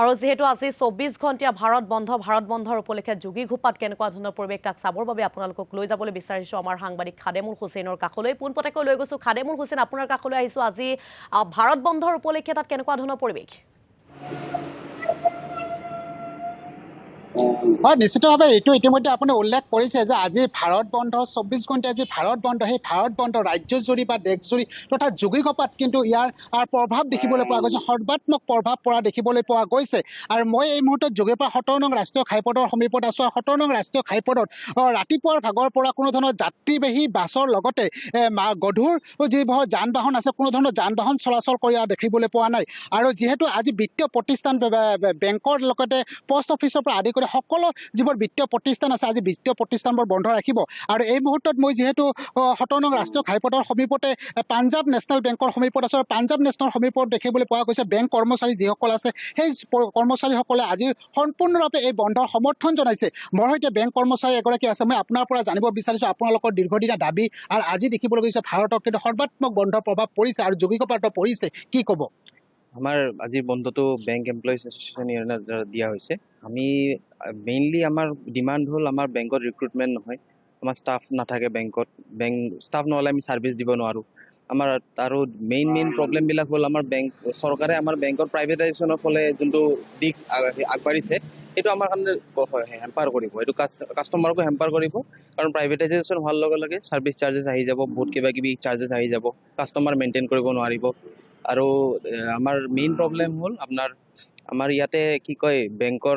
আৰু যেহেতু আজি 24 ঘণ্টিয়া ভাৰত বন্ধৰ উপলক্ষে যোগীঘোপাত কেনেকুৱা ধৰণৰ পৰিৱেশ তাক চাবৰ বাবে আপোনালোকক লৈ যাবলৈ বিচাৰিছো আমাৰ সাংবাদিক খাদেমুল হুছেইনৰ কাষলৈ পোনপটকৈ লৈ গৈছো খাদেমুল হুছেইন আপোনাৰ কাষলৈ আহিছো আজি ভাৰত বন্ধৰ উপলক্ষে তাত কেনেকুৱা ধৰণৰ পৰিৱেশ হয় নিশ্চিতভাৱে এইটো ইতিমধ্যে আপুনি উল্লেখ কৰিছে যে আজি ভাৰত বন্ধ 24 ঘণ্টা আজি ভাৰত বন্ধ সেই ভাৰত বন্ধ ৰাজ্যজুৰি বা দেশজুৰি তথা যোগীঘোপাত কিন্তু ইয়াৰ প্ৰভাৱ দেখিবলৈ পোৱা গৈছে সৰ্বাত্মক প্ৰভাৱ পৰা দেখিবলৈ পোৱা গৈছে আৰু মই এই মুহূৰ্তত যোগীঘোপা 17 নং ৰাষ্ট্ৰীয় ঘাইপথৰ সমীপত আছো 17 নং ৰাষ্ট্ৰীয় ঘাইপথত ৰাতিপুৱাৰ ভাগৰ পৰা কোনো ধৰণৰ যাত্ৰীবাহী বাছৰ লগতে গধুৰ যিবোৰ যান বাহন আছে কোনো ধৰণৰ যান বাহন চলাচল কৰি দেখিবলৈ পোৱা নাই আৰু যিহেতু আজি বিত্তীয় প্ৰতিষ্ঠান বেংকৰ লগতে পোষ্ট অফিচৰ পৰা আদি কৰি সকলো যিবোৰ বিত্তীয় প্ৰতিষ্ঠান আছে আজি বিত্তীয় প্ৰতিষ্ঠানবোৰ বন্ধ ৰাখিব আৰু এই মুহূৰ্তত মই যিহেতু 17 নং ৰাষ্ট্ৰীয় ঘাইপথৰ সমীপতে পাঞ্জাৱ নেশ্যনেল বেংকৰ সমীপত আছো আৰু পাঞ্জাৱ নেশ্যনেল সমীপত দেখিবলৈ পোৱা গৈছে বেংক কৰ্মচাৰী যিসকল আছে সেই কৰ্মচাৰীসকলে আজি সম্পূৰ্ণৰূপে এই বন্ধৰ সমৰ্থন জনাইছে মোৰ সৈতে বেংক কৰ্মচাৰী এগৰাকী আছে মই আপোনাৰ পৰা জানিব বিচাৰিছো আপোনালোকৰ দীৰ্ঘদিনীয়া দাবী আৰু আজি দেখিবলৈ গৈছে ভাৰতত কিন্তু সৰ্বাত্মক বন্ধৰ প্ৰভাৱ পৰিছে আৰু যোগীঘোপাতো পৰিছে কি ক'ব আমাৰ আজি বন্ধটো বেংক এমপ্লয়িজ এছ'চিয়েশ্যন ইউনিয়নৰ দ্বাৰা দিয়া হৈছে আমি মেইনলি আমাৰ ডিমাণ্ড হ'ল আমাৰ বেংকত ৰিক্ৰুটমেণ্ট নহয় আমাৰ ষ্টাফ নাথাকে বেংক ষ্টাফ নহ'লে আমি ছাৰ্ভিচ দিব নোৱাৰোঁ আমাৰ আৰু মেইন প্ৰব্লেমবিলাক হ'ল আমাৰ চৰকাৰে আমাৰ বেংকৰ প্ৰাইভেটাইজেশ্যনৰ ফলে যোনটো দিশ আগবাঢ়িছে সেইটো আমাৰ কাৰণে হেম্পাৰ কৰিব এইটো কাষ্টমাৰকো হেম্পাৰ কৰিব কাৰণ প্ৰাইভেটাইজেশ্যন হোৱাৰ লগে লগে ছাৰ্ভিচ চাৰ্জেছ আহি যাব বহুত কিবা কিবি চাৰ্জেছ আহি যাব কাষ্টমাৰ মেইনটেইন কৰিব নোৱাৰিব আৰু আমাৰ মেইন প্ৰব্লেম হ'ল আমাৰ ইয়াতে কি কয় বেংকৰ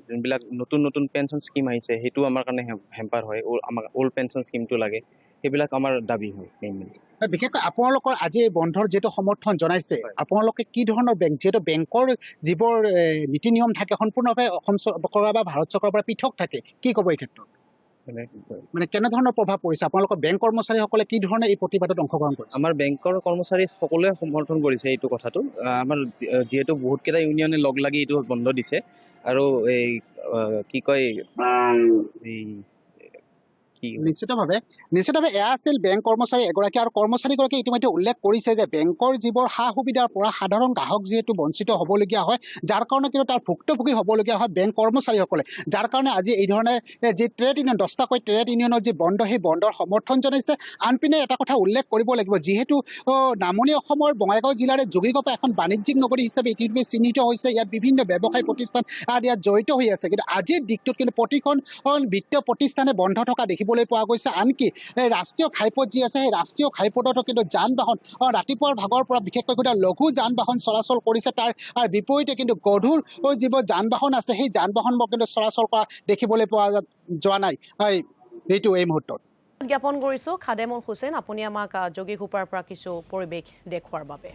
যোনবিলাক নতুন পেঞ্চন স্কিম আহিছে সেইটো আমাৰ কাৰণে হেম্পাৰ হয় আমাক অল্ড পেঞ্চন স্কিমটো লাগে সেইবিলাক আমাৰ দাবী হয় মেইনলি বিশেষকৈ আপোনালোকৰ আজি এই বন্ধৰ যিটো সমৰ্থন জনাইছে আপোনালোকে কি ধৰণৰ বেংক যিহেতু বেংকৰ যিবোৰ নীতি নিয়ম থাকে সম্পূৰ্ণভাৱে অসম চৰকাৰ বা ভাৰত চৰকাৰৰ পৰা পৃথক থাকে কি ক'ব এই ক্ষেত্ৰত মানে কেনেধৰণৰ প্ৰভাৱ পৰিছে আপোনালোকৰ বেংক কৰ্মচাৰীসকলে কি ধৰণে এই প্ৰতিবাদত অংশগ্ৰহণ কৰিছে আমাৰ বেংকৰ কৰ্মচাৰী সকলোৱে সমৰ্থন কৰিছে এইটো কথাটো আমাৰ যিহেতু বহুতকেইটা ইউনিয়নে লগ লাগি এইটো বন্ধ দিছে আৰু এই কি কয় নিশ্চিতভাৱে এয়া আছিল বেংক কৰ্মচাৰী এগৰাকী আৰু কৰ্মচাৰীগৰাকীয়ে ইতিমধ্যে উল্লেখ কৰিছে যে বেংকৰ যিবোৰ সা সুবিধাৰ পৰা সাধাৰণ গ্ৰাহক যিহেতু বঞ্চিত হ'বলগীয়া হয় যাৰ কাৰণে কিন্তু তাৰ ভুক্তভোগী হ'বলগীয়া হয় বেংক কৰ্মচাৰীসকলে যাৰ কাৰণে আজি এই ধৰণে যি ট্ৰেড ইউনিয়ন 10টাকৈ ট্ৰেড ইউনিয়নৰ যি বন্ধ সেই বন্ধৰ সমৰ্থন জনাইছে আনপিনে এটা কথা উল্লেখ কৰিব লাগিব যিহেতু নামনি অসমৰ বঙাইগাঁও জিলাৰে যোগীঘোপা এখন বাণিজ্যিক নগৰী হিচাপে ইতিমধ্যে চিহ্নিত হৈছে ইয়াত বিভিন্ন ব্যৱসায় প্ৰতিষ্ঠান ইয়াত জড়িত হৈ আছে কিন্তু আজিৰ দিনটোত কিন্তু প্ৰতিখন বিত্তীয় প্ৰতিষ্ঠানে বন্ধ থকা দেখিবলৈ পোৱা গৈছে আনকি ৰাষ্ট্ৰীয় ঘাইপথ যি আছে সেই ৰাষ্ট্ৰীয় ঘাইপথতো কিন্তু যান বাহন ৰাতিপুৱাৰ ভাগৰ পৰা বিশেষকৈ লঘু যান বাহন চলাচল কৰিছে তাৰ বিপৰীতে কিন্তু গধুৰ যিবোৰ যান বাহন আছে সেই যান বাহনবোৰ কিন্তু চলাচল কৰা দেখিবলৈ পোৱা যোৱা নাই এইটো এই মুহূৰ্তত জ্ঞাপন কৰিছো খাদেমুল হুছেইন আপুনি আমাক যোগীঘোপাৰ পৰা কিছু পৰিৱেশ দেখুৱাৰ বাবে